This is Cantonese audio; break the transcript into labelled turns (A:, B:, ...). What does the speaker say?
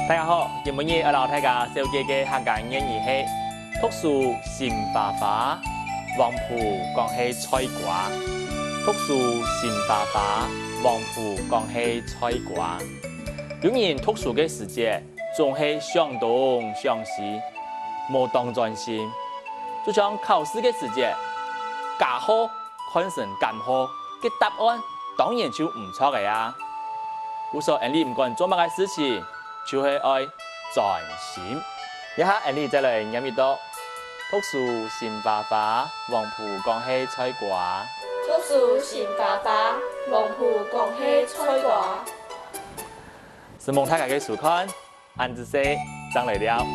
A: 大家好，今日我老大家小姐嘅客家谚语系读书心花花，黄埔讲起菜瓜。读书心花花，黄埔讲起菜瓜。有人读书嘅时节，总系上东上西，无当专心。就像考试嘅时节，假好看成咁好嘅答案，当然就唔错嘅呀。故所你唔管做乜嘅事情，就係愛專心。一下你再嚟飲一多，讀書心花花，黃埔講起菜瓜。
B: 讀書心花花，黃埔講起菜瓜。
A: 是蒙太家嘅書看，安子說，張來了。